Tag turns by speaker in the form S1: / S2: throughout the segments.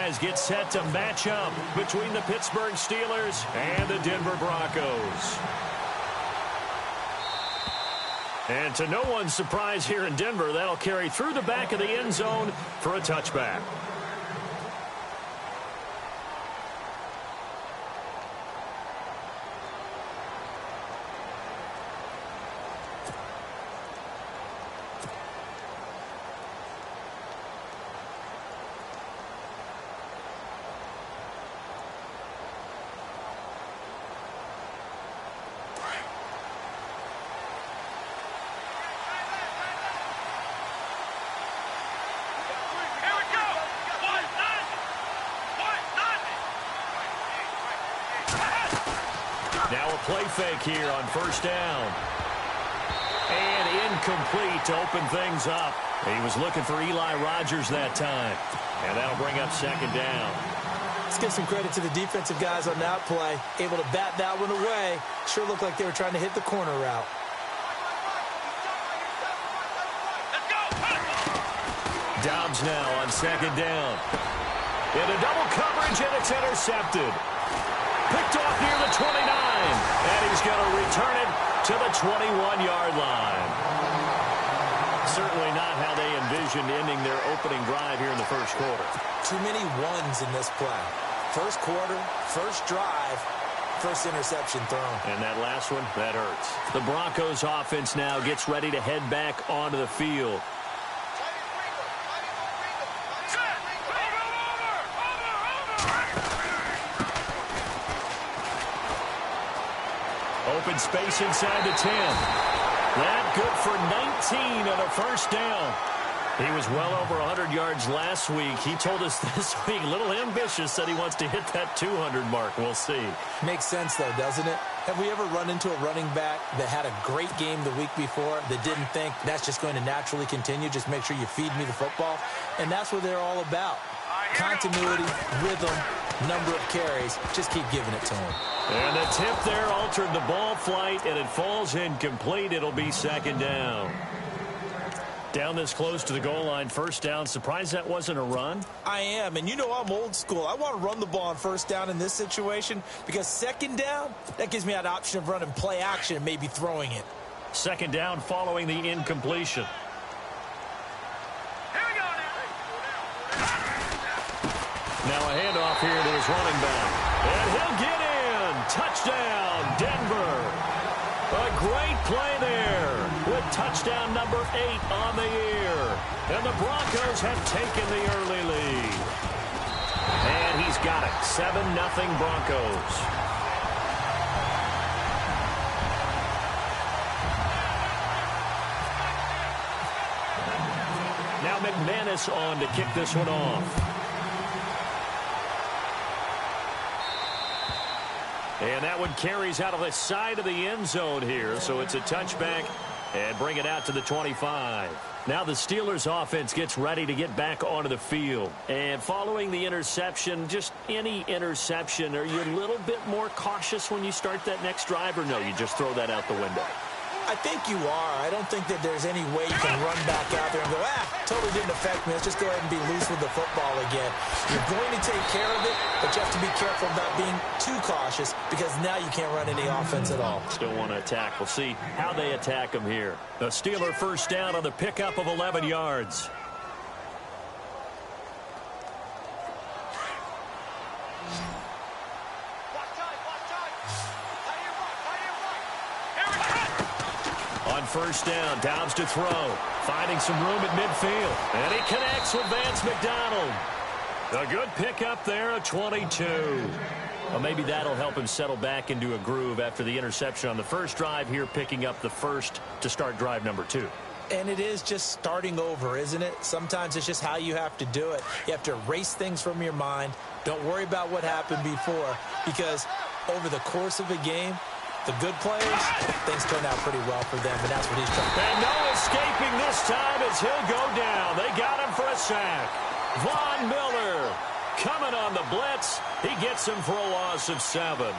S1: guys get set to match up between the Pittsburgh Steelers and the Denver Broncos. And to no one's surprise here in Denver, that'll carry through the back of the end zone for a touchback. Now a play fake here on first down. And incomplete to open things up. He was looking for Eli Rogers that time. And that'll bring up second down.
S2: Let's give some credit to the defensive guys on that play. Able to bat that one away. Sure looked like they were trying to hit the corner route.
S1: Dobbs now on second down. Into double coverage, and it's intercepted. Picked off near the 29, and he's going to return it to the 21-yard line. Certainly not how they envisioned ending their opening drive here in the first quarter.
S2: Too many ones in this play. First quarter, first drive, first interception thrown.
S1: And that last one, that hurts. The Broncos offense now gets ready to head back onto the field. Open space inside the 10. That good for 19 and a first down. He was well over 100 yards last week. He told us this week, a little ambitious, said he wants to hit that 200 mark. We'll see.
S2: Makes sense, though, doesn't it? Have we ever run into a running back that had a great game the week before that didn't think that's just going to naturally continue? Just make sure you feed me the football. And that's what they're all about. Continuity, rhythm, number of carries. Just keep giving it to him.
S1: And the tip there altered the ball flight, and it falls incomplete. It'll be second down. Down this close to the goal line, first down. Surprised that wasn't a run?
S2: I am, and you know I'm old school. I want to run the ball on first down in this situation because second down, that gives me that option of running play action and maybe throwing it.
S1: Second down following the incompletion. Now a handoff here to his running back. And he'll get in. Touchdown, Denver. A great play there with touchdown number 8 on the year. And the Broncos have taken the early lead. And he's got it. 7-0 Broncos. Now McManus on to kick this one off. And that one carries out of the side of the end zone here. So it's a touchback and bring it out to the 25. Now the Steelers offense gets ready to get back onto the field. And following the interception, just any interception, are you a little bit more cautious when you start that next drive, or no, you just throw that out the window?
S2: I think you are. I don't think that there's any way you can run back out there and go, totally didn't affect me. Let's just go ahead and be loose with the football again. You're going to take care of it, but you have to be careful about being too cautious because now you can't run any offense at all.
S1: Still want to attack. We'll see how they attack him here. The Steeler first down on the pickup of 11 yards. First down, Dobbs to throw, finding some room at midfield, and he connects with Vance McDonald. A good pickup there at 22. Well, maybe that'll help him settle back into a groove after the interception on the first drive here, picking up the first to start drive number 2.
S2: And it is just starting over, isn't it? Sometimes it's just how you have to do it. You have to erase things from your mind. Don't worry about what happened before, because over the course of a game, the good players, things turn out pretty well for them, and that's what he's trying to do.
S1: And no escaping this time as he'll go down. They got him for a sack. Von Miller coming on the blitz. He gets him for a loss of 7.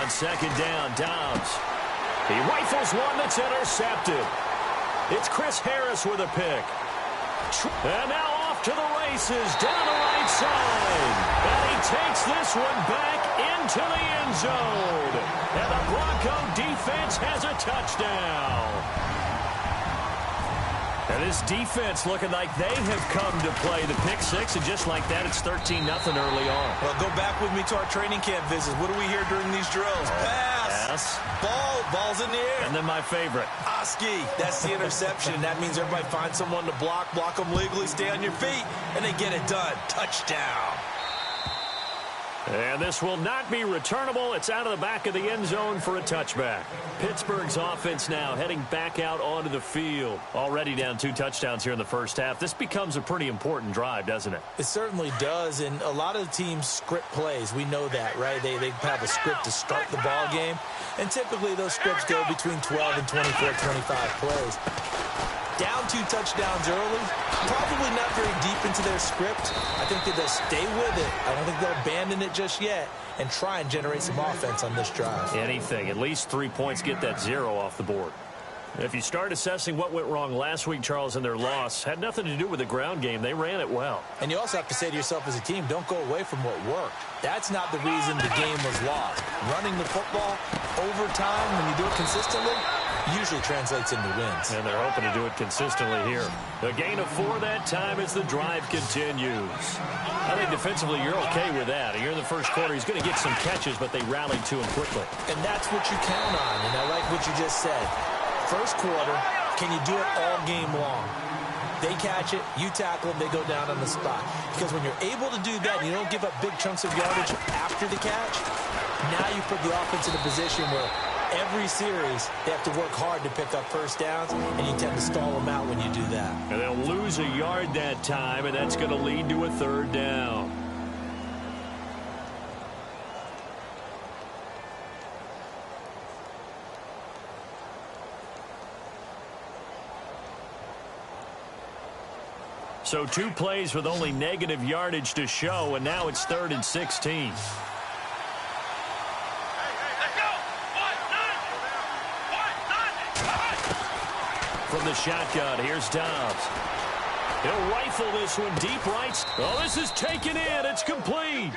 S1: On second down, Dobbs. He rifles one that's intercepted. It's Chris Harris with a pick. And now off to the races down the right side. And he takes this one back into the end zone. And the Bronco defense has a touchdown. And this defense looking like they have come to play the pick six, and just like that, it's 13-0 early on.
S2: Well, go back with me to our training camp visits. What do we hear during these drills? Pass. Ball's in the air.
S1: And then my favorite.
S2: Oski. That's the interception. That means everybody finds someone to block them legally, stay on your feet, and they get it done. Touchdown.
S1: And this will not be returnable. It's out of the back of the end zone for a touchback. Pittsburgh's offense now heading back out onto the field. Already down 2 touchdowns here in the first half. This becomes a pretty important drive, doesn't it?
S2: It certainly does, and a lot of the teams script plays. We know that, right? They have a script to start the ball game, and typically those scripts go between 12 and 24, 25 plays. Down 2 touchdowns early, probably not very deep into their script. I think that they'll stay with it. I don't think they'll abandon it just yet and try and generate some offense on this drive.
S1: Anything. At least 3 points, get that 0 off the board. If you start assessing what went wrong last week, Charles, in their loss, had nothing to do with the ground game. They ran it well.
S2: And you also have to say to yourself as a team, don't go away from what worked. That's not the reason the game was lost. Running the football over time, when you do it consistently, usually translates into wins.
S1: And they're hoping to do it consistently here. A gain of 4 that time as the drive continues. I think defensively you're okay with that. Here in the first quarter, he's going to get some catches, but they rallied to him quickly.
S2: And that's what you count on, and I like what you just said. First quarter, can you do it all game long? They catch it, you tackle them, they go down on the spot. Because when you're able to do that and you don't give up big chunks of yardage after the catch, now you put the offense in a position where every series they have to work hard to pick up first downs, and you tend to stall them out when you do that.
S1: And they'll lose a yard that time, and that's going to lead to a 3rd down. So 2 plays with only negative yardage to show, and now it's 3rd and 16. From the shotgun, here's Dobbs. He'll rifle this one deep right. Oh, this is taken in. It's complete.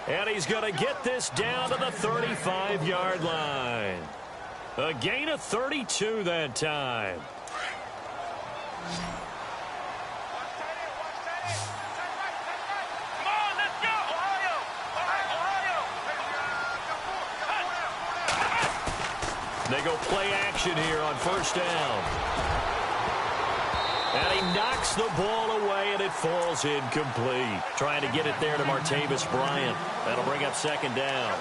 S1: And he's going to get this down to the 35-yard line. A gain of 32 that time. They go play action here on 1st down. And he knocks the ball away, and it falls incomplete. Trying to get it there to Martavis Bryant. That'll bring up 2nd down.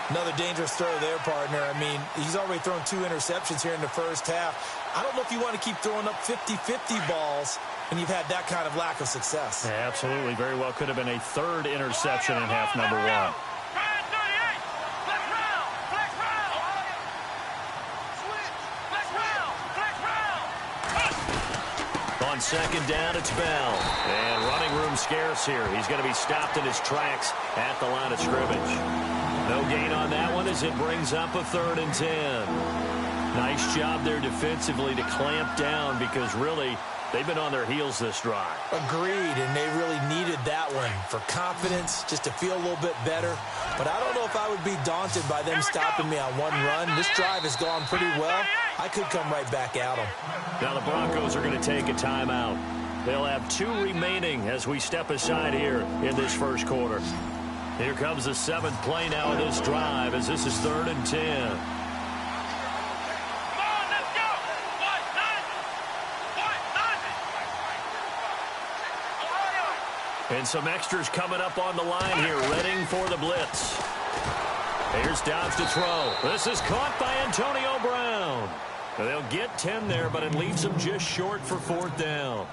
S2: Another dangerous throw there, partner. I mean, he's already thrown 2 interceptions here in the first half. I don't know if you want to keep throwing up 50-50 balls when you've had that kind of lack of success.
S1: Yeah, absolutely. Very well could have been a 3rd interception in half number 1. On 2nd down, it's Bell. And running room scarce here. He's going to be stopped in his tracks at the line of scrimmage. No gain on that one as it brings up a 3rd and 10. Nice job there defensively to clamp down, because really they've been on their heels this drive.
S2: Agreed, and they really needed that one for confidence, just to feel a little bit better. But I don't know if I would be daunted by them stopping me on one run. This drive has gone pretty well. I could come right back at them.
S1: Now the Broncos are going to take a timeout. They'll have 2 remaining as we step aside here in this first quarter. Here comes the 7th play now of this drive, as this is 3rd and 10. And some extras coming up on the line here, readying for the blitz. Here's Dobbs to throw. This is caught by Antonio Brown. They'll get 10 there, but it leaves them just short for 4th down.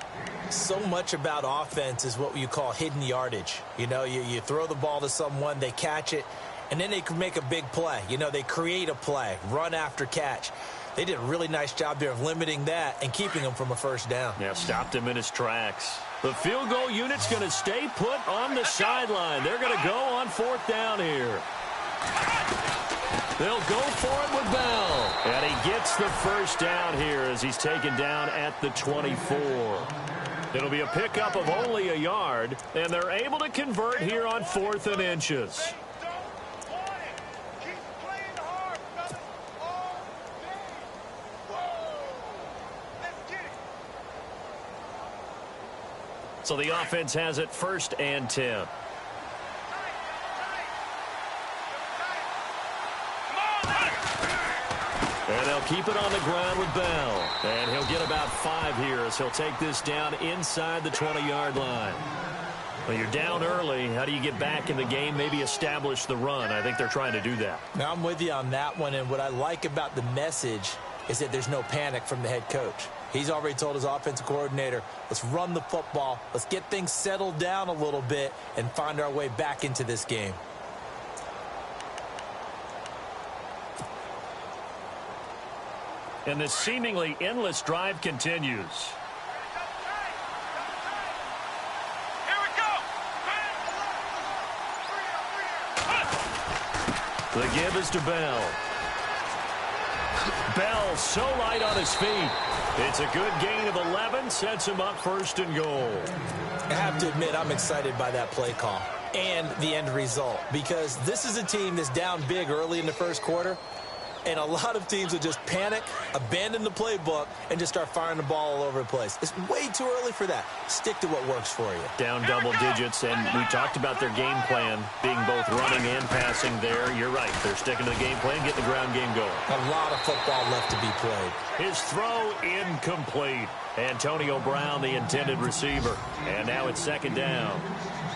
S2: So much about offense is what you call hidden yardage. You know, you throw the ball to someone, they catch it, and then they can make a big play. You know, they create a play, run after catch. They did a really nice job there of limiting that and keeping him from a 1st down.
S1: Yeah, stopped him in his tracks. The field goal unit's going to stay put on the sideline. They're going to go on 4th down here. They'll go for it with Bell. And he gets the first down here as he's taken down at the 24. It'll be a pickup of only a yard, and they're able to convert here on 4th and inches. So the offense has it 1st and 10. And they'll keep it on the ground with Bell. And he'll get about 5 here as he'll take this down inside the 20-yard line. Well, you're down early. How do you get back in the game, maybe establish the run? I think they're trying to do that.
S2: Now, I'm with you on that one, and what I like about the message is that there's no panic from the head coach. He's already told his offensive coordinator, let's run the football, let's get things settled down a little bit and find our way back into this game.
S1: And this seemingly endless drive continues. The give is to Bell. Bell so light on his feet. It's a good gain of 11, sets him up 1st and goal.
S2: I have to admit, I'm excited by that play call and the end result because this is a team that's down big early in the 1st quarter, and a lot of teams will just panic, abandon the playbook, and just start firing the ball all over the place. It's way too early for that. Stick to what works for you.
S1: Down double digits, and we talked about their game plan being both running and passing there. You're right. They're sticking to the game plan, getting the ground game going.
S2: A lot of football left to be played.
S1: His throw incomplete. Antonio Brown, the intended receiver. And now it's 2nd down.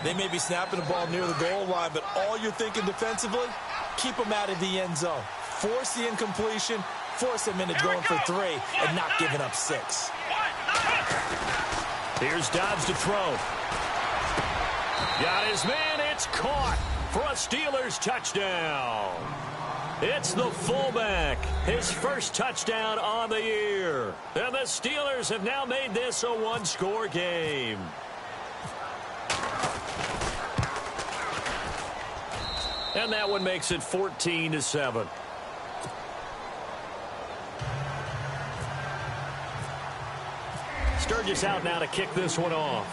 S2: They may be snapping the ball near the goal line, but all you're thinking defensively, keep them out of the end zone. Force the incompletion, force them into going for 3, and not giving up 6.
S1: Here's Dobbs to throw. Got his man. It's caught for a Steelers touchdown. It's the fullback. His 1st touchdown on the year. And the Steelers have now made this a 1-score game. And that one makes it 14-7. Sturgis out now to kick this one off.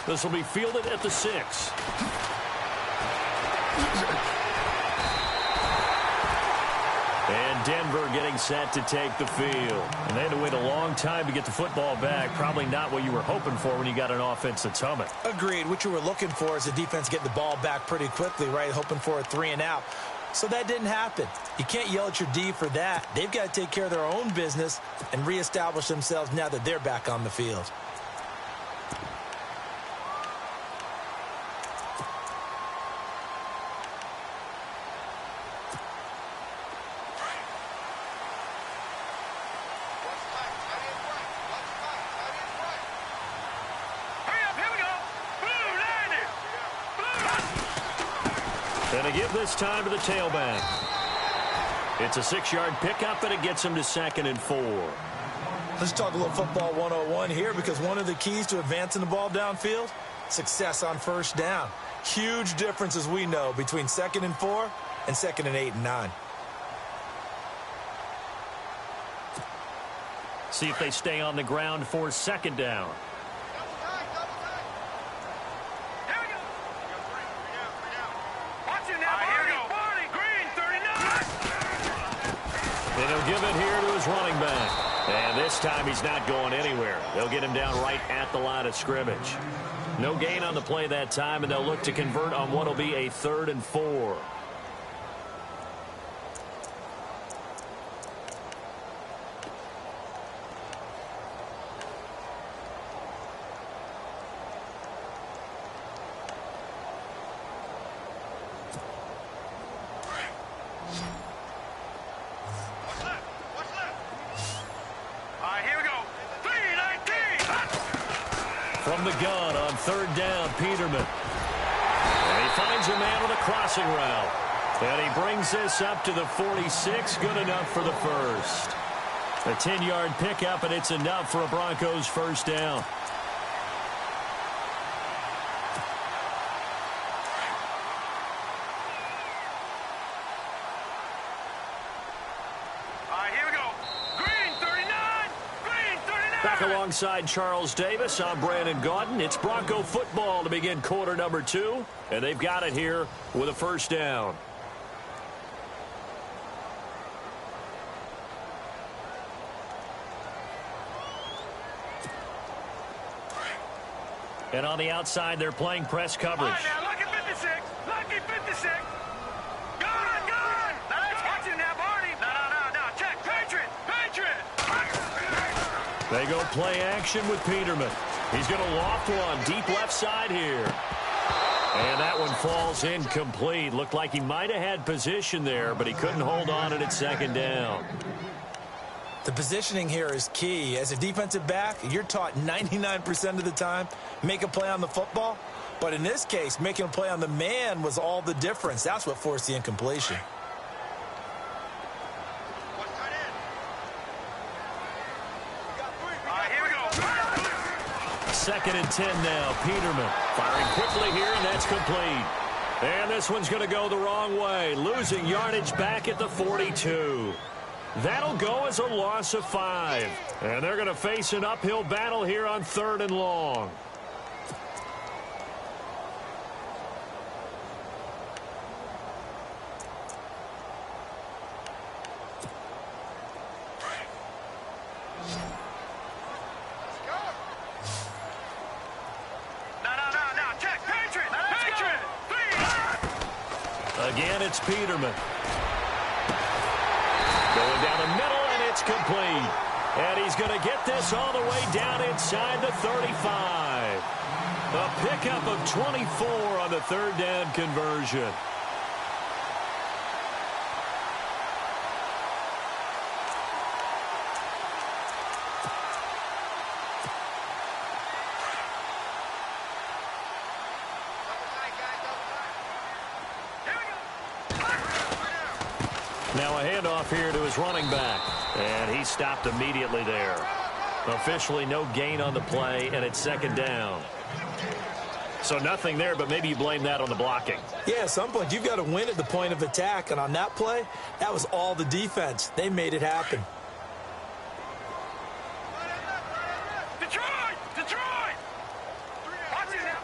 S1: This will be fielded at the 6. And Denver getting set to take the field. And they had to wait a long time to get the football back. Probably not what you were hoping for when you got an offense that's humming.
S2: Agreed. What you were looking for is the defense getting the ball back pretty quickly, right? Hoping for a 3 and out. So that didn't happen. You can't yell at your D for that. They've got to take care of their own business and reestablish themselves now that they're back on the field.
S1: And to give this time to the tailback. It's a 6-yard pickup, and it gets him to 2nd and 4.
S2: Let's talk a little football 101 here, because one of the keys to advancing the ball downfield, success on 1st down. Huge difference, as we know, between 2nd and 4 and 2nd and 8 and 9.
S1: See if they stay on the ground for 2nd down. And he'll give it here to his running back. And this time he's not going anywhere. They'll get him down right at the line of scrimmage. No gain on the play that time, and they'll look to convert on what will be a 3rd and 4. From the gun on 3rd down, Peterman. And he finds a man with a crossing route. And he brings this up to the 46. Good enough for the 1st. A 10-yard pickup, and it's enough for a Broncos 1st down. Back alongside Charles Davis, I'm Brandon Gaudin. It's Bronco football to begin quarter number 2, and they've got it here with a first down. And on the outside, they're playing press coverage.
S3: Right now, lucky 56. Lucky 56. Gone, gone. That's watching now, Barney. No. Check. Patriot.
S1: They go play action with Peterman. He's going to loft one deep left side here. And that one falls incomplete. Looked like he might have had position there, but he couldn't hold on it at second down.
S2: The positioning here is key. As a defensive back, you're taught 99% of the time, make a play on the football. But in this case, making a play on the man was all the difference. That's what forced the incompletion.
S3: Here we go.
S1: 2nd and 10 now. Peterman firing quickly here, and that's complete. And this one's going to go the wrong way, losing yardage back at the 42. That'll go as a loss of 5. And they're going to face an uphill battle here on 3rd and long.
S3: No. Check. Patriot.
S1: Again, it's Peterman. Going down the middle, and it's complete. And he's going to get this all the way down inside the 35. A pickup of 24 on the 3rd down conversion. Now a handoff here to his running back. And he stopped immediately there. Officially no gain on the play, and it's 2nd down. So nothing there, but maybe you blame that on the blocking.
S2: Yeah, at some point, you've got to win at the point of attack. And on that play, that was all the defense. They made it happen.
S3: Detroit. Watch it now.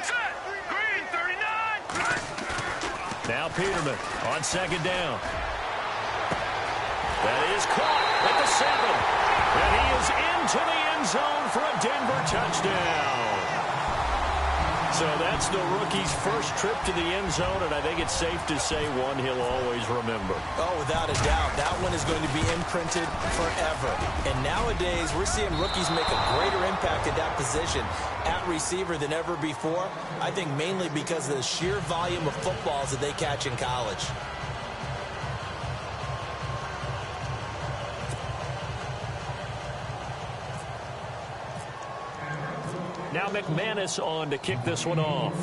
S3: Set. Green 39.
S1: Now Peterman on 2nd down. That is caught at the 7. And he is into the end zone for a Denver touchdown. So that's the rookie's first trip to the end zone, and I think it's safe to say one he'll always remember.
S2: Oh, without a doubt. That one is going to be imprinted forever. And nowadays, we're seeing rookies make a greater impact at that position at receiver than ever before. I think mainly because of the sheer volume of footballs that they catch in college.
S1: Now McManus on to kick this one off.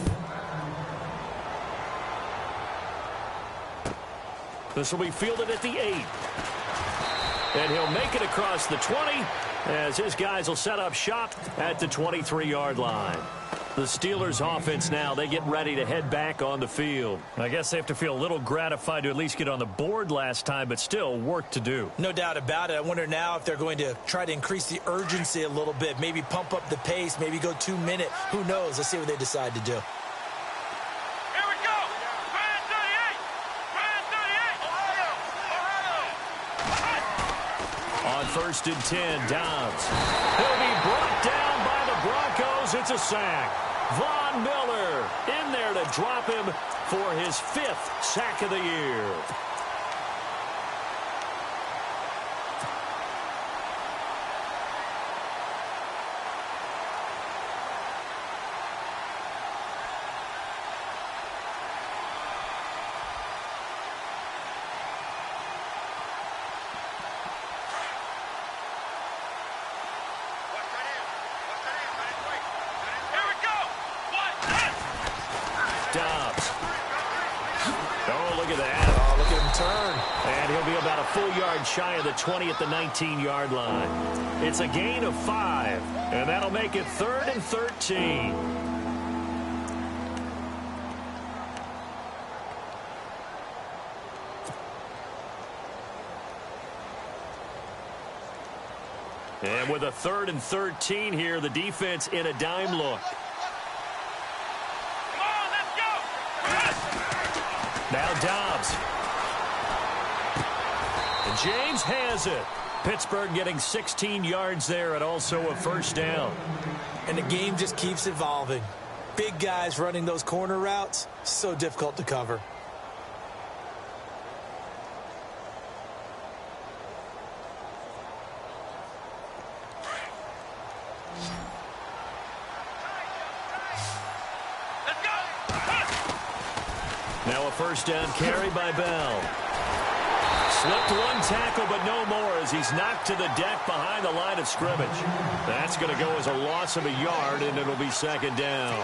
S1: This will be fielded at the 8. And he'll make it across the 20 as his guys will set up shop at the 23-yard line. The Steelers offense now, they get ready to head back on the field. I guess they have to feel a little gratified to at least get on the board last time, but still work to do.
S2: No doubt about it. I wonder now if they're going to try to increase the urgency a little bit, maybe pump up the pace, maybe go 2-minute. Who knows? Let's see what they decide to do.
S3: Here we go. Brand 38.
S1: On 1st and 10, Dobbs. He'll be brought down by the Broncos. It's a sack. Von Miller in there to drop him for his 5th sack of the year. Dobbs. Oh, look at that.
S2: Oh, look at him turn.
S1: And he'll be about a full yard shy of the 20 at the 19-yard line. It's a gain of 5, and that'll make it 3rd and 13. And with a 3rd and 13 here, the defense in a dime look.
S3: Come on, let's go.
S1: Now Dobbs. And James has it. Pittsburgh getting 16 yards there and also a first down.
S2: And the game just keeps evolving. Big guys running those corner routes, so difficult to cover.
S3: Let's go.
S1: Now a first down carry by Bell. Slipped one tackle, but no more as he's knocked to the deck behind the line of scrimmage. That's going to go as a loss of a yard, and it'll be second down.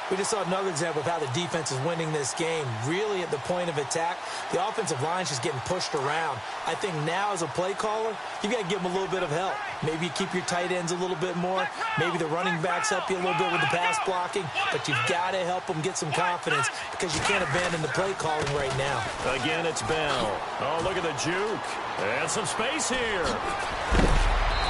S2: We just saw another example of how the defense is winning this game. Really at the point of attack, the offensive line's just getting pushed around. I think now as a play caller, you got to give them a little bit of help. Maybe you keep your tight ends a little bit more. Maybe the running backs help you a little bit with the pass blocking. But you've got to help them get some confidence because you can't abandon the play calling right now.
S1: Again, it's Bell. Oh, look at the juke. And some space here.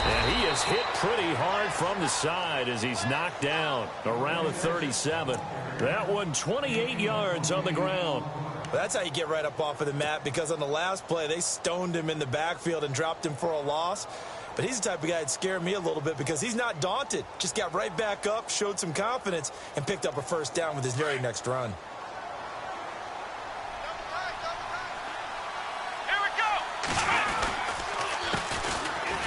S1: And he is hit pretty hard from the side as he's knocked down around the 37. That one 28 yards on the ground.
S2: Well, that's how you get right up off of the mat, because on the last play, they stoned him in the backfield and dropped him for a loss. But he's the type of guy that scared me a little bit because he's not daunted. Just got right back up, showed some confidence, and picked up a first down with his very next run.
S3: Here we go.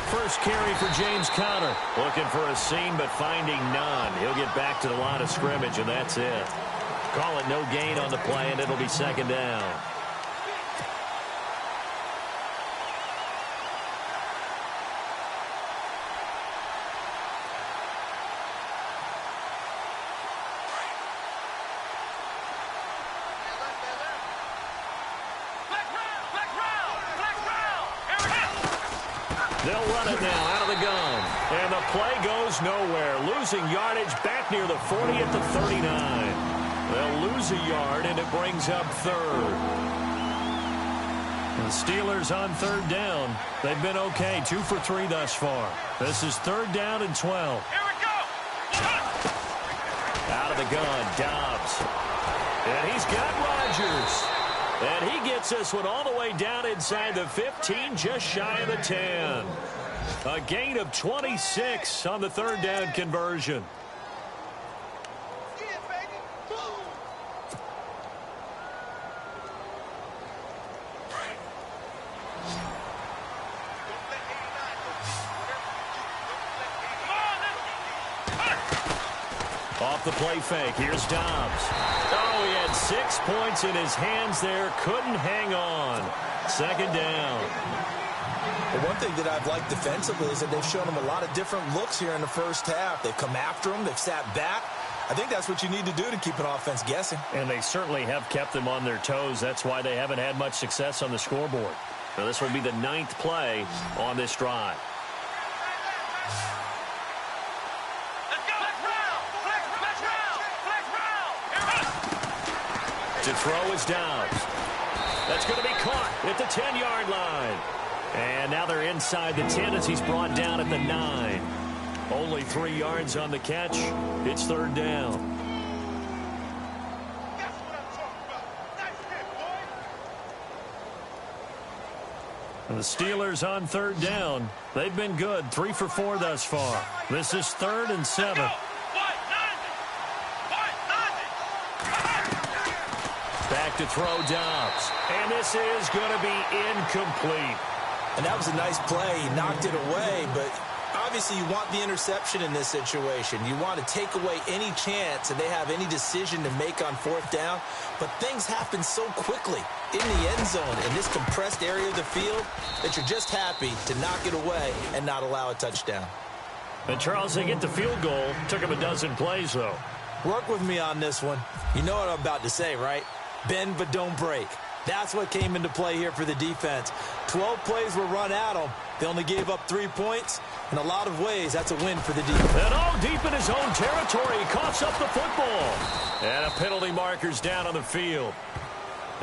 S1: First carry for James Conner. Looking for a seam, but finding none. He'll get back to the line of scrimmage, and that's it. Call it no gain on the play, and it'll be second down. They'll run it now out of the gun. And the play goes nowhere. Losing yardage back near the 40 at the 39. They'll lose a yard, and it brings up third. The Steelers on third down. They've been okay, 2 for 3 thus far. This is third down and 12.
S3: Here we go.
S1: Out of the gun, Dobbs. And he's got Rodgers. And he gets this one all the way down inside the 15, just shy of the 10. A gain of 26 on the third down conversion. Off the play fake, here's Dobbs. Oh, he had 6 points in his hands there. Couldn't hang on. Second down.
S2: But one thing that I've liked defensively is that they've shown him a lot of different looks here in the first half. They've come after him. They've sat back. I think that's what you need to do to keep an offense guessing.
S1: And they certainly have kept them on their toes. That's why they haven't had much success on the scoreboard. Now, this will be the 9th play on this drive. To throw is Dobbs. That's going to be caught at the 10-yard line. And now they're inside the 10 as he's brought down at the 9. Only 3 yards on the catch. It's third down. And the Steelers on third down. They've been good, 3 for 4 thus far. This is 3rd and 7. Back to throw Dobbs. And this is going to be incomplete.
S2: And that was a nice play. He knocked it away, but obviously you want the interception in this situation. You want to take away any chance that they have any decision to make on fourth down. But things happen so quickly in the end zone in this compressed area of the field that you're just happy to knock it away and not allow a touchdown.
S1: And Charles, they get the field goal. Took him a dozen plays, though.
S2: Work with me on this one. You know what I'm about to say, right? Bend but don't break. That's what came into play here for the defense. 12 plays were run at them. They only gave up 3 points. In a lot of ways, that's a win for the defense.
S1: And all deep in his own territory, he coughs up the football. And a penalty marker's down on the field.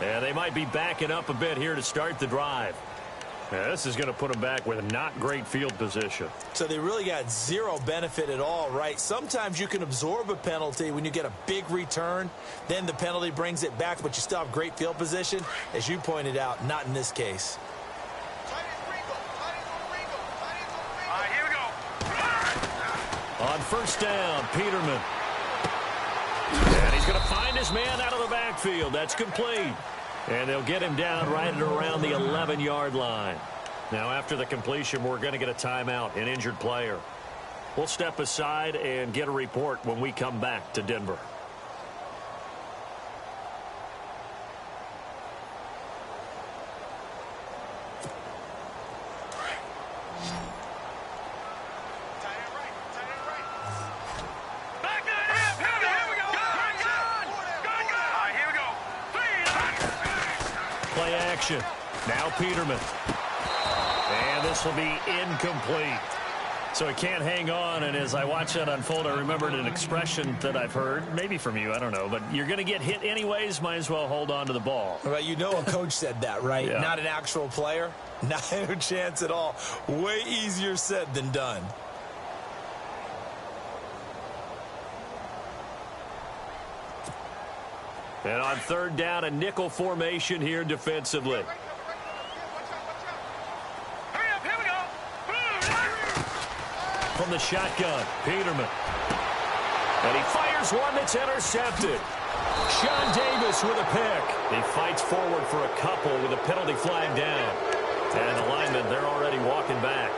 S1: And they might be backing up a bit here to start the drive. Yeah, this is going to put them back with not great field position.
S2: So they really got zero benefit at all, right? Sometimes you can absorb a penalty when you get a big return. Then the penalty brings it back, but you still have great field position. As you pointed out, not in this case.
S3: All right, here we go.
S1: On first down, Peterman. And he's going to find his man out of the backfield. That's complete. And they'll get him down right at around the 11-yard line. Now, after the completion, we're going to get a timeout, an injured player. We'll step aside and get a report when we come back to Denver. Now Peterman. And this will be incomplete. So he can't hang on, and as I watch that unfold, I remembered an expression that I've heard, maybe from you, I don't know, but you're going to get hit anyways, might as well hold on to the ball.
S2: Well, you know a coach said that, right?
S1: Yeah.
S2: Not an actual player. Not a chance at all. Way easier said than done.
S1: And on third down, a nickel formation here defensively. From the shotgun, Peterman. And he fires one that's intercepted. Sean Davis with a pick. He fights forward for a couple with a penalty flag down. And the linemen, they're already walking back.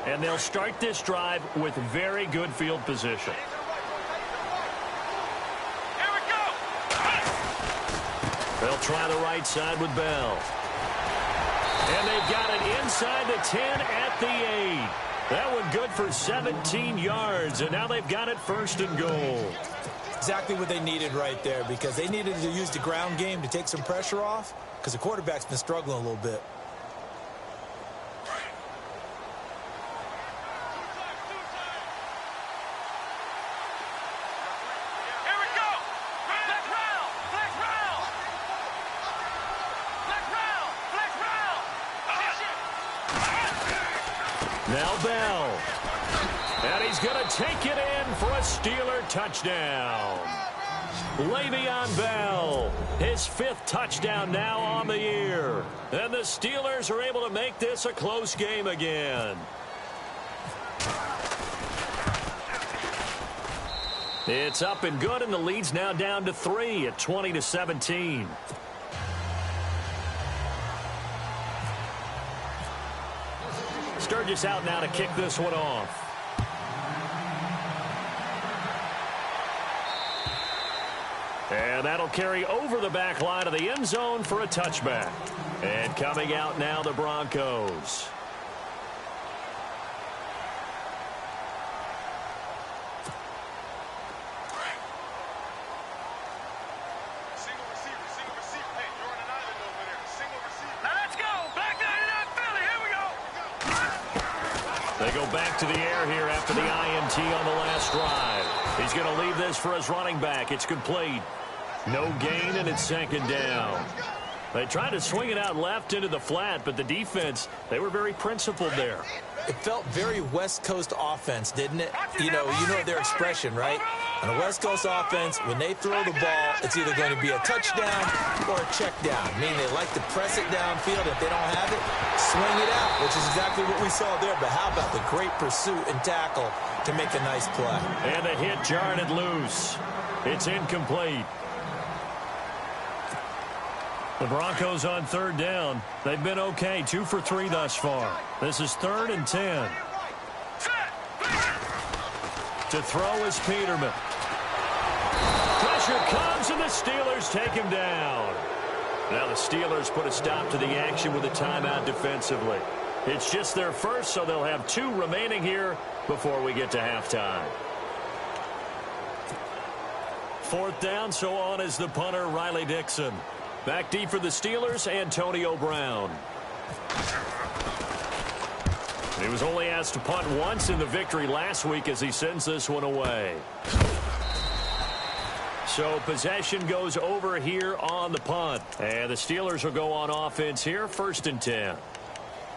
S1: And they'll start this drive with very good field position.
S3: Here we go.
S1: They'll try the right side with Bell. And they've got it inside the 10 at the 8. That one good for 17 yards, and now they've got it first and goal.
S2: Exactly what they needed right there, because they needed to use the ground game to take some pressure off, because the quarterback's been struggling a little bit.
S1: Now Bell. And he's going to take it in for a Steeler touchdown. Le'Veon Bell, his 5th touchdown now on the year. And the Steelers are able to make this a close game again. It's up and good, and the lead's now down to 3 at 20-17. Sturgis out now to kick this one off. And that'll carry over the back line of the end zone for a touchback. And coming out now, the Broncos. They go back to the air here after the INT on the last drive. He's going to leave this for his running back. It's complete. No gain, and it's 2nd down. They tried to swing it out left into the flat, but the defense, they were very principled there.
S2: It felt very West Coast offense, didn't it? You know their expression, right? On a West Coast offense, when they throw the ball, it's either going to be a touchdown or a check down. Meaning they like to press it downfield. If they don't have it, swing it out, which is exactly what we saw there. But how about the great pursuit and tackle to make a nice play?
S1: And the hit jarred it loose. It's incomplete. The Broncos on 3rd down. They've been okay, 2 for 3 thus far. This is 3rd and 10. To throw is Peterman. Pressure comes, and the Steelers take him down. Now the Steelers put a stop to the action with a timeout defensively. It's just their first, so they'll have 2 remaining here before we get to halftime. 4th down, so on is the punter, Riley Dixon. Back deep for the Steelers, Antonio Brown. He was only asked to punt once in the victory last week as he sends this one away. So possession goes over here on the punt. And the Steelers will go on offense here, 1st and 10.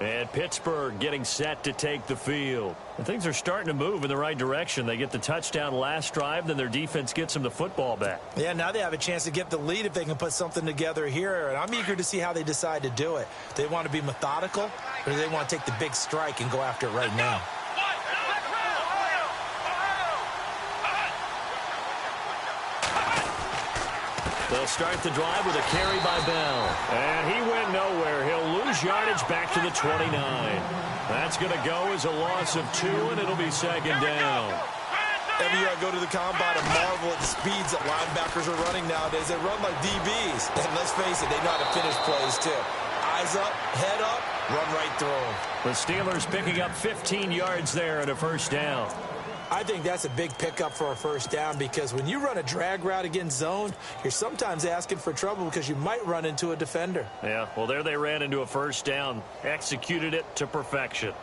S1: And Pittsburgh getting set to take the field. And things are starting to move in the right direction. They get the touchdown last drive, then their defense gets them the football back.
S2: Yeah, now they have a chance to get the lead if they can put something together here. And I'm eager to see how they decide to do it. They want to be methodical, or do they want to take the big strike and go after it right now?
S1: They'll start the drive with a carry by Bell. And he went nowhere. He'll lose yardage back to the 29. That's going to go as a loss of 2, and it'll be 2nd down.
S2: Every year I go to the combine and marvel at the speeds that linebackers are running nowadays. They run like DBs. And let's face it, they know how to finish plays too. Eyes up, head up, run right through them.
S1: The Steelers picking up 15 yards there at a 1st down.
S2: I think that's a big pickup for a 1st down because when you run a drag route against zone, you're sometimes asking for trouble because you might run into a defender.
S1: Yeah, well, there they ran into a 1st down. Executed it to perfection.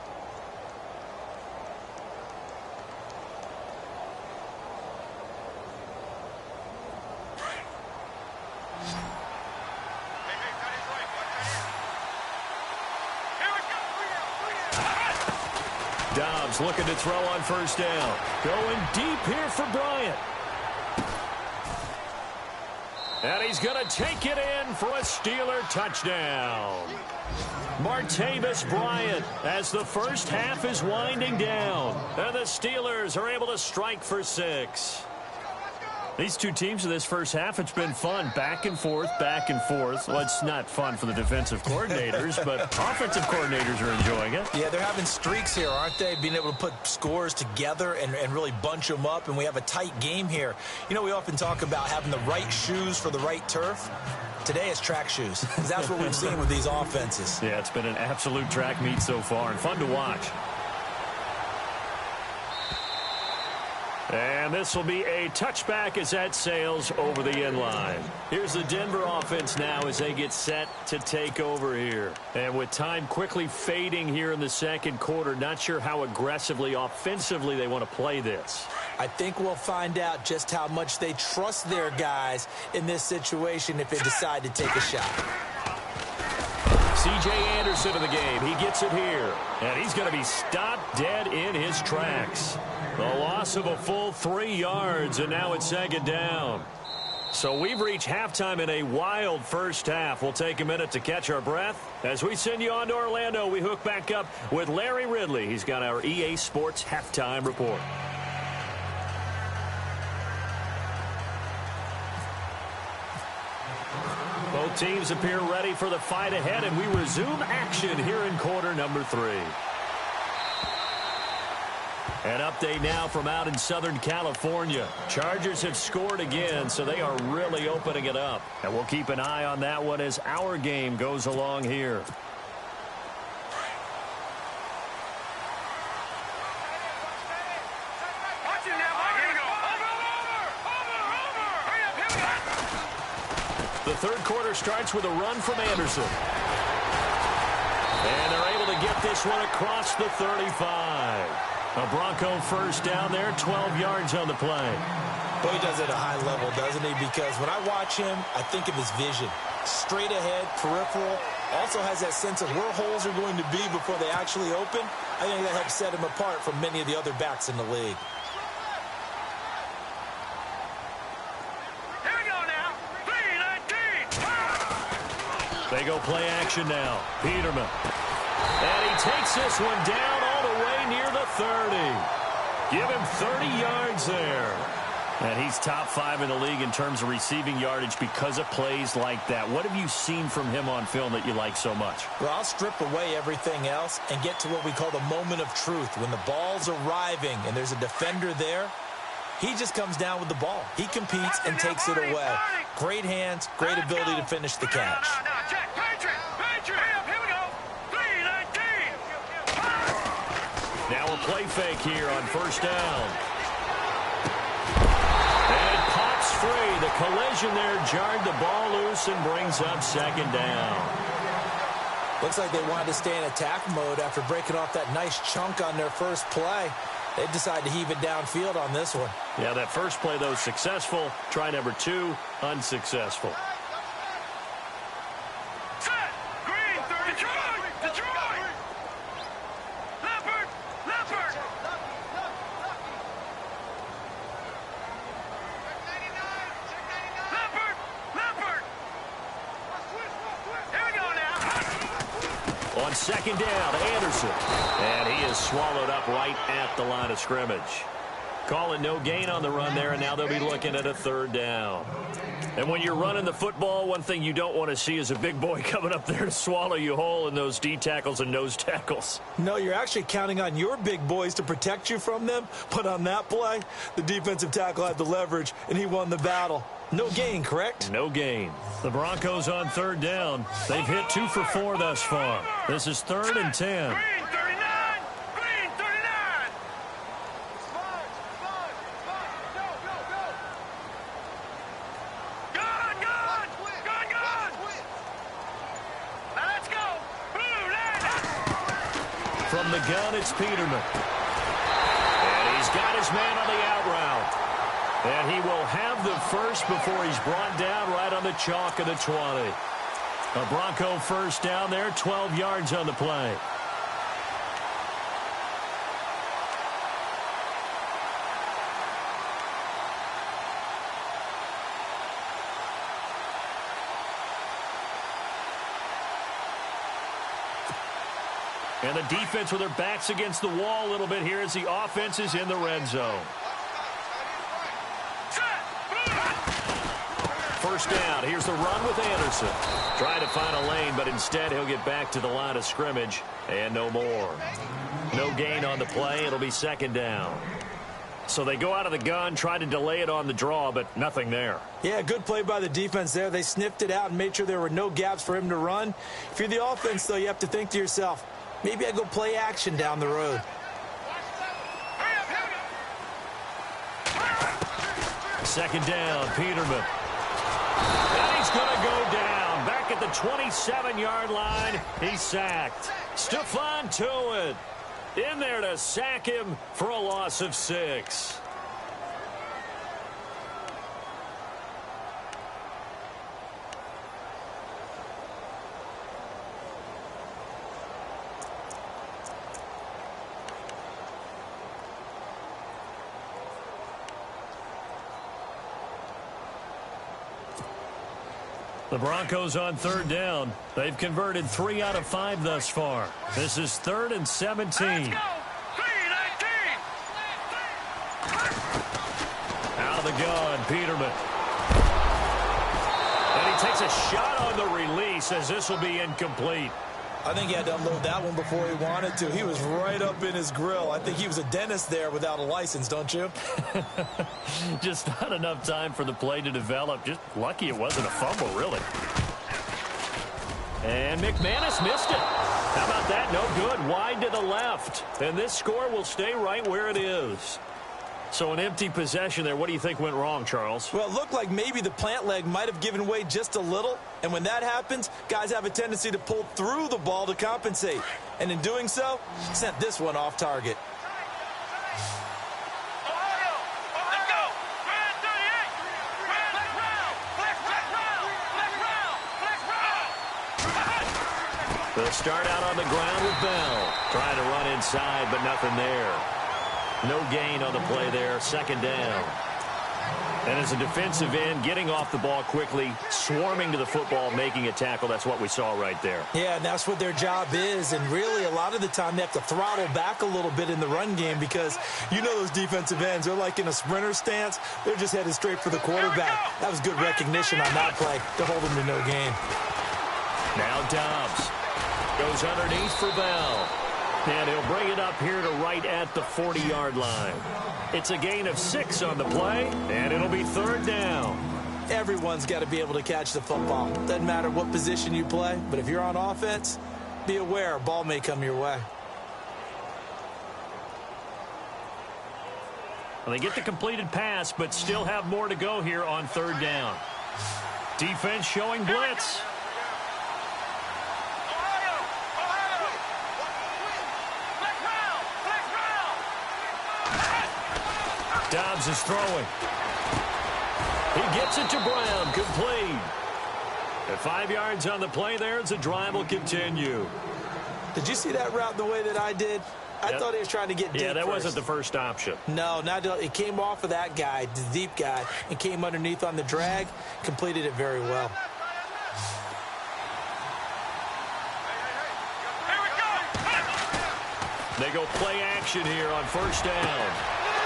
S1: Dobbs looking to throw on 1st down. Going deep here for Bryant. And he's going to take it in for a Steeler touchdown. Martavis Bryant as the first half is winding down. And the Steelers are able to strike for 6. These two teams in this first half, it's been fun. Back and forth, back and forth. Well, it's not fun for the defensive coordinators, but offensive coordinators are enjoying it.
S2: Yeah, they're having streaks here, aren't they? Being able to put scores together and really bunch them up, and we have a tight game here. You know, we often talk about having the right shoes for the right turf. Today it's track shoes. That's what we've seen with these offenses.
S1: Yeah, it's been an absolute track meet so far and fun to watch. And this will be a touchback as that sails over the end line. Here's the Denver offense now as they get set to take over here. And with time quickly fading here in the 2nd quarter, not sure how aggressively, offensively they want to play this.
S2: I think we'll find out just how much they trust their guys in this situation if they decide to take a shot.
S1: C.J. Anderson in the game. He gets it here. And he's going to be stopped dead in his tracks. The loss of a full 3 yards, and now it's 2nd down. So we've reached halftime in a wild first half. We'll take a minute to catch our breath. As we send you on to Orlando, we hook back up with Larry Ridley. He's got our EA Sports halftime report. Both teams appear ready for the fight ahead, and we resume action here in quarter number 3. An update now from out in Southern California. Chargers have scored again, so they are really opening it up. And we'll keep an eye on that one as our game goes along here. The 3rd quarter starts with a run from Anderson. And they're able to get this one across the 35. A Bronco 1st down there, 12 yards on the play.
S2: Well, he does it at a high level, doesn't he? Because when I watch him, I think of his vision. Straight ahead, peripheral. Also has that sense of where holes are going to be before they actually open. I think that helps set him apart from many of the other backs in the league.
S3: Here we go now. 3-19.
S1: They go play action now. Peterman. And he takes this one down all the way near the 30. Give him 30 yards there. And he's top 5 in the league in terms of receiving yardage because of plays like that. What have you seen from him on film that you like so much?
S2: Well, I'll strip away everything else and get to what we call the moment of truth. When the ball's arriving and there's a defender there, he just comes down with the ball. He competes and takes it away. Great hands, great ability to finish the catch.
S3: Check. Patriot. Here we go. 3-19.
S1: Now a play fake here on 1st down. And it pops free. The collision there jarred the ball loose and brings up 2nd down.
S2: Looks like they wanted to stay in attack mode after breaking off that nice chunk on their first play. They decided to heave it downfield on this one.
S1: Yeah, that first play, though, successful. Try number 2, unsuccessful.
S3: Set! Green, Detroit! Detroit! Leopard! Leopard! Leopard! Leopard! Here we go now!
S1: On second down, Anderson. And he is swallowed up right at the line of scrimmage. Call it no gain on the run there, and now they'll be looking at a third down. And when you're running the football, one thing you don't want to see is a big boy coming up there to swallow you whole in those D tackles and nose tackles.
S2: No, you're actually counting on your big boys to protect you from them. But on that play, the defensive tackle had the leverage, and he won the battle. No gain, correct?
S1: No gain. The Broncos on third down. They've hit 2 for 4 thus far. This is 3rd and 10.
S3: Green, 39! Green, 39! Gone, gone! Gone, gone! Now let's go! Blue, line!
S1: From the gun, it's Peterman. And he's got his man on the out route. And he will have the first before he's brought down right on the chalk of the 20. A Bronco first down there, 12 yards on the play. And the defense with their backs against the wall a little bit here as the offense is in the red zone. First down. Here's the run with Anderson. Trying to find a lane, but instead he'll get back to the line of scrimmage and no more. No gain on the play. It'll be second down. So they go out of the gun, try to delay it on the draw, but nothing there.
S2: Yeah, good play by the defense there. They sniffed it out and made sure there were no gaps for him to run. If you're the offense, though, you have to think to yourself, maybe I go play action down the road.
S1: Second down, Peterman. And he's going to go down. Back at the 27-yard line, he's sacked. Stephon Tuitt in there to sack him for a loss of 6. The Broncos on third down. They've converted 3 out of 5 thus far. This is 3rd and 17.
S3: Let's go! 3-19!
S1: Out of the gun, Peterman. And he takes a shot on the release as this will be incomplete.
S2: I think he had to unload that one before he wanted to. He was right up in his grill. I think he was a dentist there without a license, don't you?
S1: Just not enough time for the play to develop. Just lucky it wasn't a fumble, really. And McManus missed it. How about that? No good. Wide to the left. And this score will stay right where it is. So an empty possession there. What do you think went wrong, Charles?
S2: Well, it looked like maybe the plant leg might have given way just a little. And when that happens, guys have a tendency to pull through the ball to compensate. And in doing so, sent this one off target.
S1: They'll start out on the ground with Bell. Trying to run inside, but nothing there. No gain on the play there. Second down. And as a defensive end, getting off the ball quickly, swarming to the football, making a tackle. That's what we saw right there.
S2: Yeah, and that's what their job is. And really, a lot of the time, they have to throttle back a little bit in the run game because you know those defensive ends, they're like in a sprinter stance. They're just headed straight for the quarterback. That was good recognition on that play to hold him to no gain.
S1: Now Dobbs goes underneath for Bell. And he'll bring it up here to right at the 40-yard line. It's a gain of 6 on the play, and it'll be third down.
S2: Everyone's got to be able to catch the football. Doesn't matter what position you play, but if you're on offense, be aware a ball may come your way.
S1: Well, they get the completed pass, but still have more to go here on third down. Defense showing blitz. Dobbs is throwing. He gets it to Brown, complete. At 5 yards on the play there as the drive will continue.
S2: Did you see that route the way that I did? I thought he was trying to get deep.
S1: Yeah, that
S2: first.
S1: wasn't the first option.
S2: No, it came off of that guy, the deep guy, and came underneath on the drag, completed it very well.
S1: They go play action here on first down.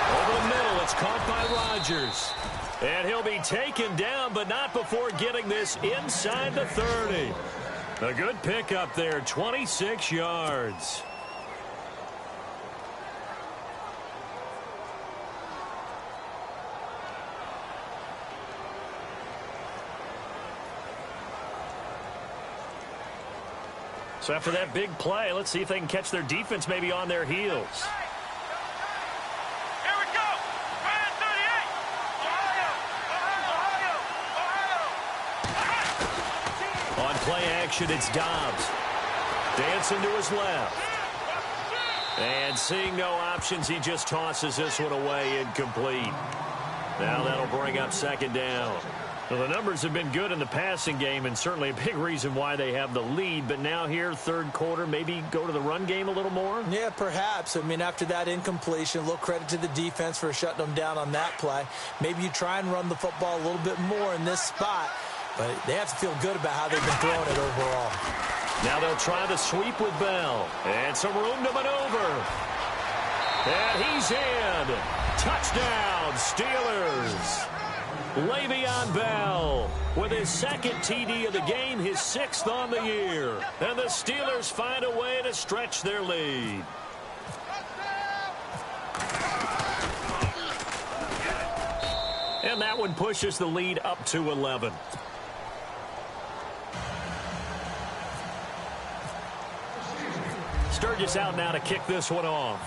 S1: Over the middle, it's caught by Rodgers. And he'll be taken down, but not before getting this inside the 30. A good pickup there, 26 yards. So after that big play, let's see if they can catch their defense maybe on their heels.
S3: Here we go. Man 38. Ohio.
S1: On play action, it's Dobbs. Dancing to his left. And seeing no options, he just tosses this one away, incomplete. Now that'll bring up second down. Well, the numbers have been good in the passing game, and certainly a big reason why they have the lead. But now here, third quarter, maybe go to the run game a little more?
S2: Yeah, perhaps. I mean, after that incompletion, a little credit to the defense for shutting them down on that play. Maybe you try and run the football a little bit more in this spot, but they have to feel good about how they've been throwing it overall.
S1: Now they'll try the sweep with Bell. And some room to maneuver. And he's in. Touchdown, Steelers. Le'Veon Bell with his second TD of the game, his 6th on the year. And the Steelers find a way to stretch their lead. And that one pushes the lead up to 11. Sturgis out now to kick this one off.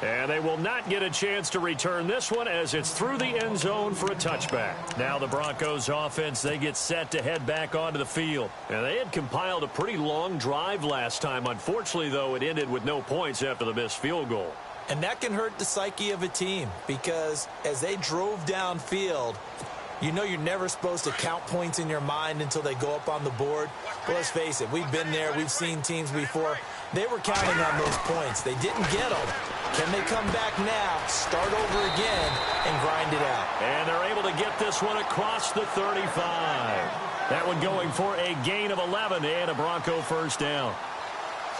S1: And they will not get a chance to return this one as it's through the end zone for a touchback. Now the Broncos offense, they get set to head back onto the field. And they had compiled a pretty long drive last time. Unfortunately, though, it ended with no points after the missed field goal.
S2: And that can hurt the psyche of a team because as they drove downfield, you know you're never supposed to count points in your mind until they go up on the board. But let's face it, we've been there. We've seen teams before. They were counting on those points. They didn't get them. Can they come back now, start over again, and grind it out?
S1: And they're able to get this one across the 35. That one going for a gain of 11 and a Bronco first down.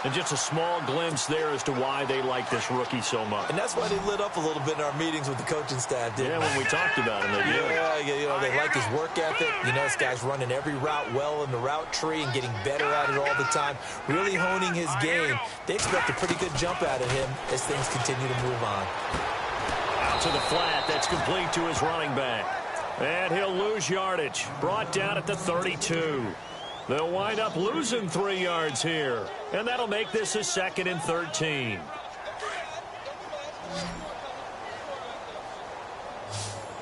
S1: And just a small glimpse there as to why they like this rookie so much.
S2: And that's why they lit up a little bit in our meetings with the coaching staff, didn't they?
S1: Yeah, when we talked about him, they did.
S2: Yeah, you know, they like his work ethic. You know, this guy's running every route well in the route tree and getting better at it all the time, really honing his game. They expect a pretty good jump out of him as things continue to move on.
S1: Out to the flat. That's complete to his running back. And he'll lose yardage. Brought down at the 32. They'll wind up losing 3 yards here. And that'll make this a 2nd and 13.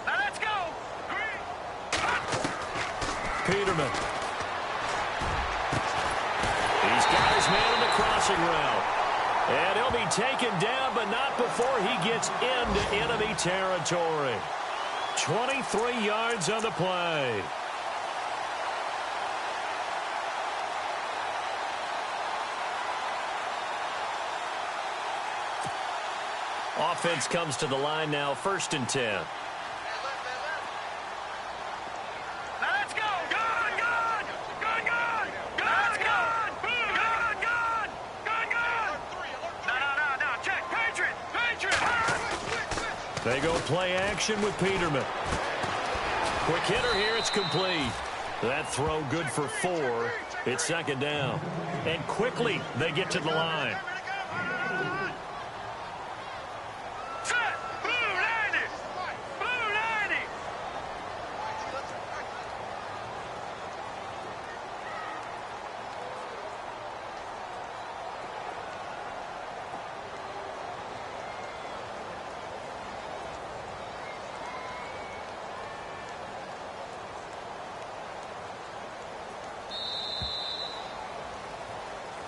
S3: Now let's go.
S1: Peterman. He's got his man in the crossing route. And he'll be taken down, but not before he gets into enemy territory. 23 yards on the play. Offense comes to the line now, 1st and 10.
S3: Now let's go. Good, good. Good, good. Let's go. Good, good. Good, good. No. Check. Patriot.
S1: They go play action with Peterman. Quick hitter here. It's complete. That throw good for 4. It's 2nd down. And quickly they get to the line.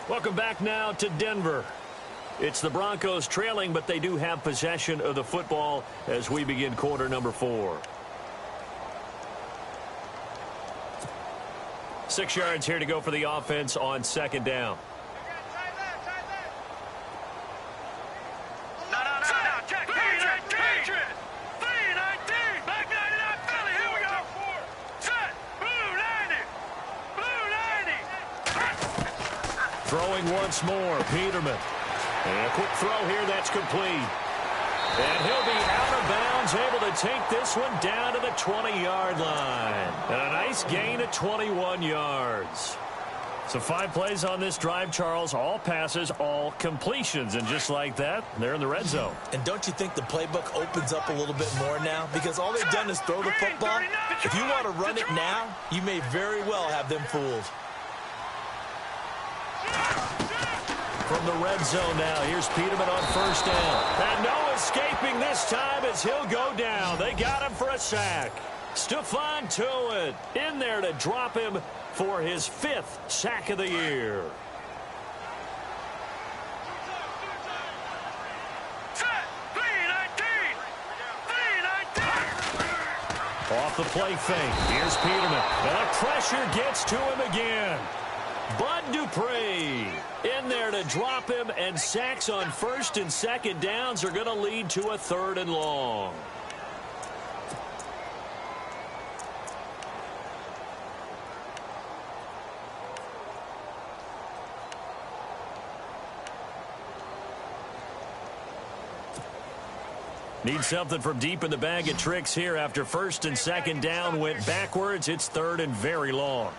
S1: Welcome back now to Denver. It's the Broncos trailing, but they do have possession of the football as we begin quarter number 4. 6 yards here to go for the offense on second down. Throwing once more, Peterman. And a quick throw here that's complete. And he'll be out of bounds, able to take this one down to the 20-yard line. And a nice gain of 21 yards. So 5 plays on this drive, Charles. All passes, all completions. And just like that, they're in the red zone.
S2: And don't you think the playbook opens up a little bit more now? Because all they've done is throw the football. If you want to run it now, you may very well have them fooled.
S1: From the red zone now, here's Peterman on first down. And no escaping this time as he'll go down. They got him for a sack. Stephon Tuitt in there to drop him for his 5th sack of the year. Off the play fake. Here's Peterman. And the pressure gets to him again. Bud Dupree in there to drop him, and sacks on first and second downs are going to lead to a 3rd and long. Need something from deep in the bag of tricks here after first and second down went backwards. It's 3rd and very long.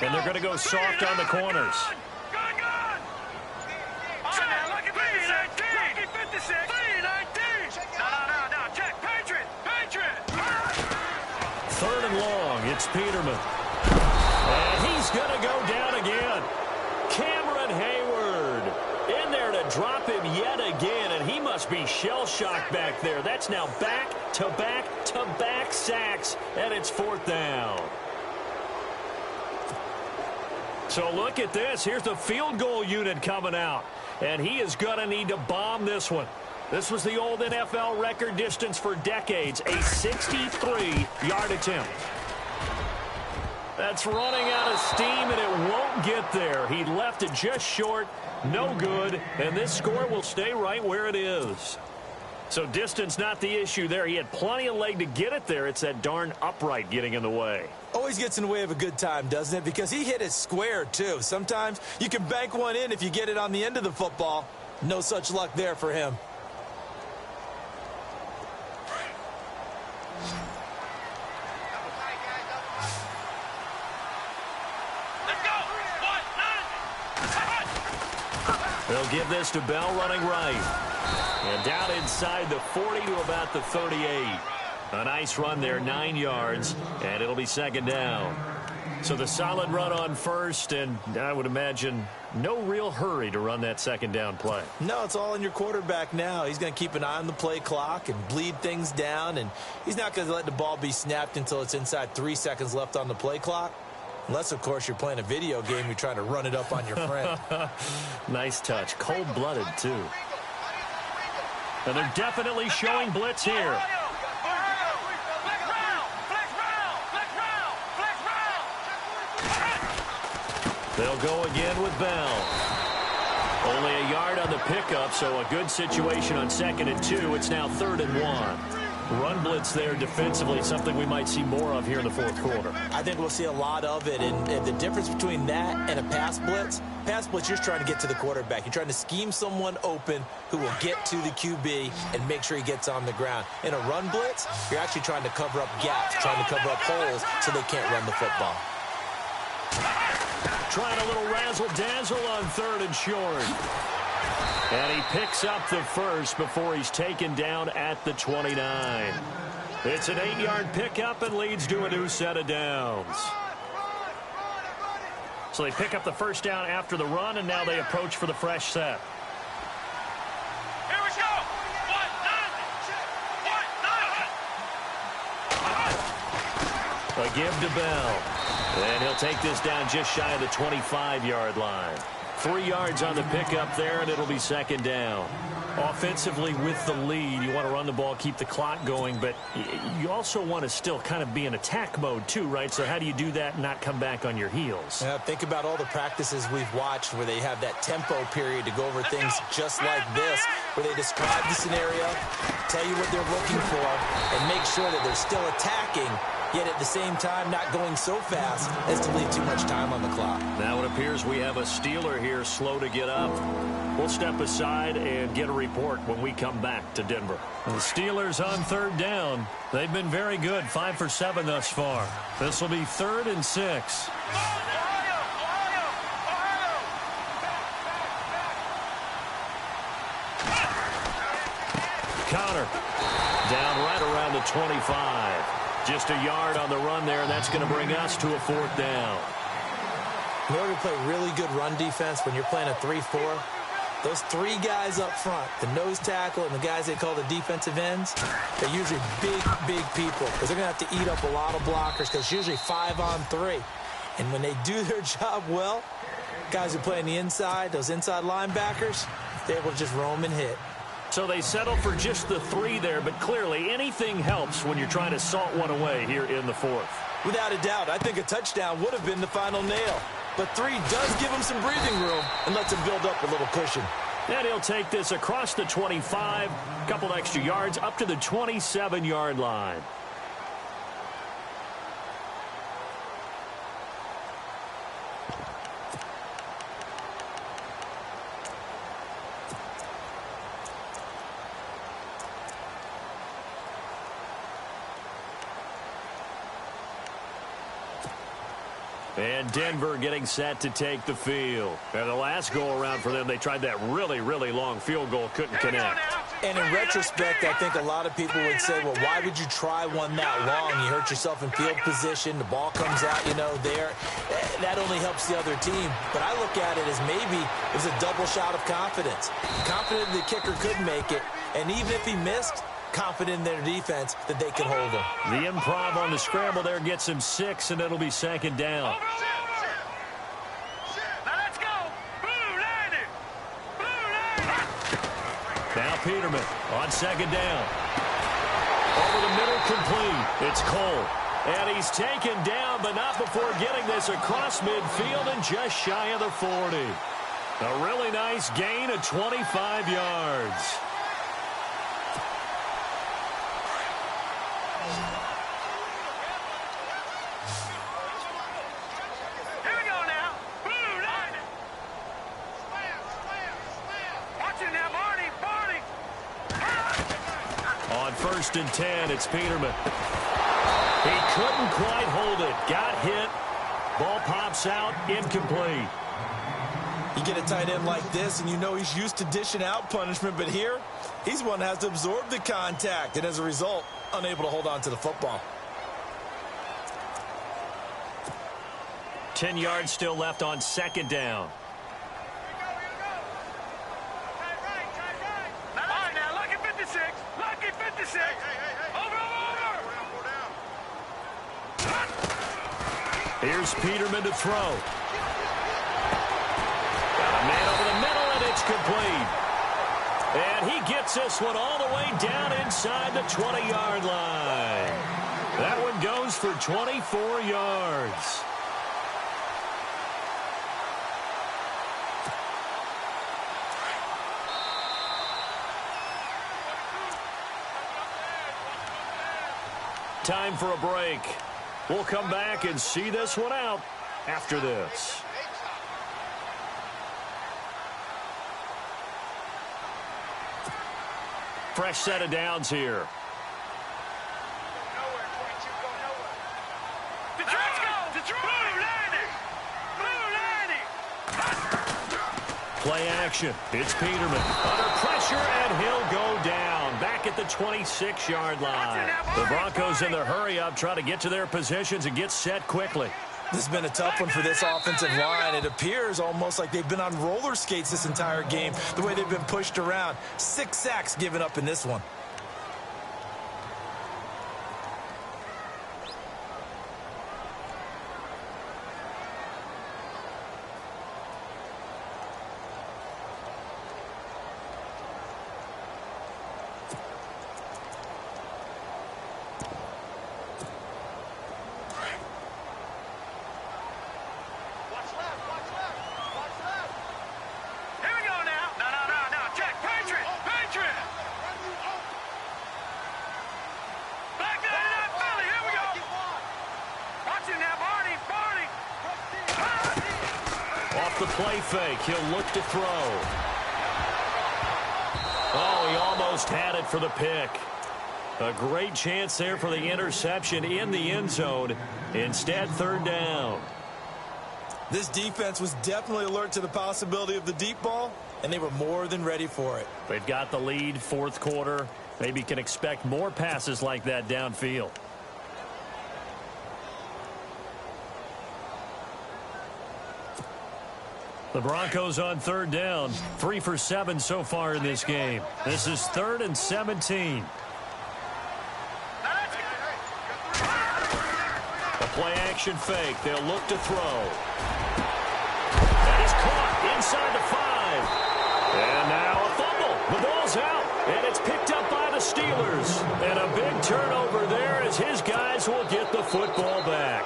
S1: And they're going to go soft on the corners. Third and long, it's Peterman. And he's going to go down again. Cameron Hayward in there to drop him yet again, and he must be shell-shocked back there. That's now back-to-back-to-back sacks, and it's 4th down. So look at this. Here's the field goal unit coming out. And he is going to need to bomb this one. This was the old NFL record distance for decades, a 63-yard attempt. That's running out of steam, and it won't get there. He left it just short, no good, and this score will stay right where it is. So distance not the issue there. He had plenty of leg to get it there. It's that darn upright getting in the way.
S2: Always gets in the way of a good time, doesn't it? Because he hit it square, too. Sometimes you can bank one in if you get it on the end of the football. No such luck there for him.
S1: They'll give this to Bell running right. And down inside the 40 to about the 38. A nice run there, 9 yards, and it'll be second down. So the solid run on first, and I would imagine no real hurry to run that second down play.
S2: No, it's all in your quarterback now. He's going to keep an eye on the play clock and bleed things down, and he's not going to let the ball be snapped until it's inside 3 seconds left on the play clock. Unless, of course, you're playing a video game, you're trying to run it up on your friend.
S1: Nice touch. Cold-blooded, too. And they're definitely showing blitz here. They'll go again with Bell. Only a yard on the pickup, so a good situation on 2nd and 2. It's now 3rd and 1. Run blitz there defensively, something we might see more of here in the 4th quarter.
S2: I think we'll see a lot of it, and the difference between that and a pass blitz, you're just trying to get to the quarterback. You're trying to scheme someone open who will get to the QB and make sure he gets on the ground. In a run blitz, you're actually trying to cover up gaps, trying to cover up holes so they can't run the football.
S1: Trying a little razzle-dazzle on 3rd and short. And he picks up the first before he's taken down at the 29. It's an 8-yard pickup and leads to a new set of downs. So they pick up the first down after the run, and now they approach for the fresh set.
S3: Here we go.
S1: A give to Bell. And he'll take this down just shy of the 25-yard line. 3 yards on the pickup there, and it'll be second down. Offensively with the lead, you want to run the ball, keep the clock going, but you also want to still kind of be in attack mode too, right? So how do you do that and not come back on your heels?
S2: Yeah, think about all the practices we've watched where they have that tempo period to go over things just like this, where they describe the scenario, tell you what they're looking for, and make sure that they're still attacking, yet at the same time not going so fast as to leave too much time on the clock.
S1: Now it appears we have a Steeler here slow to get up. We'll step aside and get a report when we come back to Denver. The Steelers on third down. They've been very good, 5 for 7 thus far. This will be 3rd and 6. Connor down right around the 25. Just a yard on the run there, and that's going to bring us to a 4th down.
S2: In order to play really good run defense when you're playing a 3-4, those 3 guys up front, the nose tackle and the guys they call the defensive ends, they're usually big people because they're going to have to eat up a lot of blockers because it's usually 5 on 3. And when they do their job well, guys who play on the inside, those inside linebackers, they're able to just roam and hit.
S1: So they settle for just the 3 there, but clearly anything helps when you're trying to salt one away here in the 4th.
S2: Without a doubt, I think a touchdown would have been the final nail. But 3 does give him some breathing room and lets him build up a little cushion.
S1: And he'll take this across the 25, a couple extra yards up to the 27-yard line. And Denver getting set to take the field. And the last go-around for them, they tried that really long field goal, couldn't connect.
S2: And in retrospect, I think a lot of people would say, well, why would you try one that long? You hurt yourself in field position. The ball comes out, there. That only helps the other team. But I look at it as maybe it was a double shot of confidence. Confident the kicker could make it. And even if he missed, confident in their defense that they could hold him.
S1: The improv on the scramble there gets him 6, and it'll be second down. Now Peterman on second down. Over the middle, complete. It's Cole. And he's taken down, but not before getting this across midfield and just shy of the 40. A really nice gain of 25 yards. On 1st and 10, it's Peterman. He couldn't quite hold it. Got hit. Ball pops out. Incomplete.
S2: You get a tight end like this, and he's used to dishing out punishment, but here, he's one that has to absorb the contact, and as a result, unable to hold on to the football.
S1: 10 yards still left on second down. Here's Peterman to throw. Got a man over the middle, and it's complete. And he gets this one all the way down inside the 20-yard line. That one goes for 24 yards. Time for a break. We'll come back and see this one out after this. Fresh set of downs here. Play action. It's Peterman under pressure, and he'll go down back at the 26-yard line. The Broncos in their hurry up try to get to their positions and get set quickly.
S2: This has been a tough one for this offensive line. It appears almost like they've been on roller skates this entire game, the way they've been pushed around. 6 sacks given up in this one.
S1: play fake. He'll look to throw. Oh, he almost had it for the pick. A great chance there for the interception in the end zone. Instead, third down.
S2: This defense was definitely alert to the possibility of the deep ball, and they were more than ready for it.
S1: They've got the lead, fourth quarter. Maybe can expect more passes like that downfield. The Broncos on third down. 3 for 7 so far in this game. This is 3rd and 17. A play-action fake. They'll look to throw. And he's caught inside the 5. And now a fumble. The ball's out. And it's picked up by the Steelers. And a big turnover there as his guys will get the football back.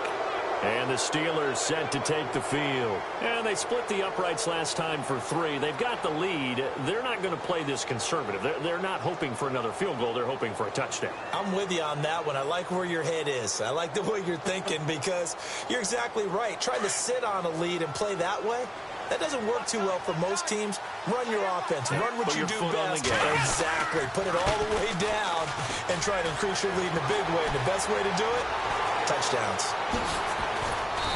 S1: And the Steelers set to take the field. And they split the uprights last time for 3. They've got the lead. They're not going to play this conservative. They're not hoping for another field goal. They're hoping for a touchdown.
S2: I'm with you on that one. I like where your head is. I like the way you're thinking because you're exactly right. Trying to sit on a lead and play that way, that doesn't work too well for most teams. Run your offense. Run what you do best. Exactly. Put it all the way down and try to increase your lead in a big way. And the best way to do it, touchdowns.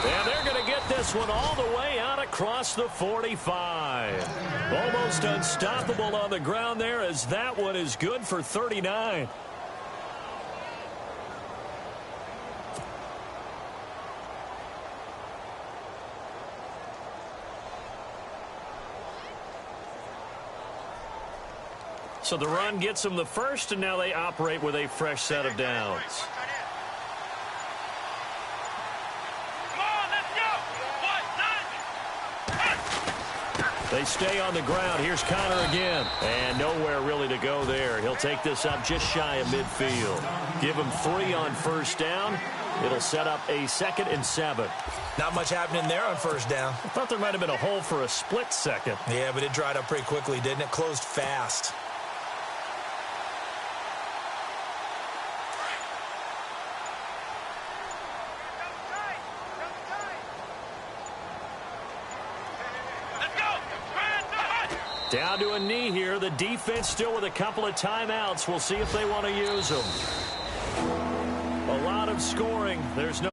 S1: And they're going to get this one all the way out across the 45. Almost unstoppable on the ground there as that one is good for 39. So the run gets them the first, and now they operate with a fresh set of downs. They stay on the ground. Here's Connor again. And nowhere really to go there. He'll take this up just shy of midfield. Give him 3 on first down. It'll set up a 2nd and 7.
S2: Not much happening there on first down.
S1: I thought there might have been a hole for a split second.
S2: Yeah, but it dried up pretty quickly, didn't it? Closed fast.
S1: Down to a knee here. The defense still with a couple of timeouts. We'll see if they want to use them. A lot of scoring. There's no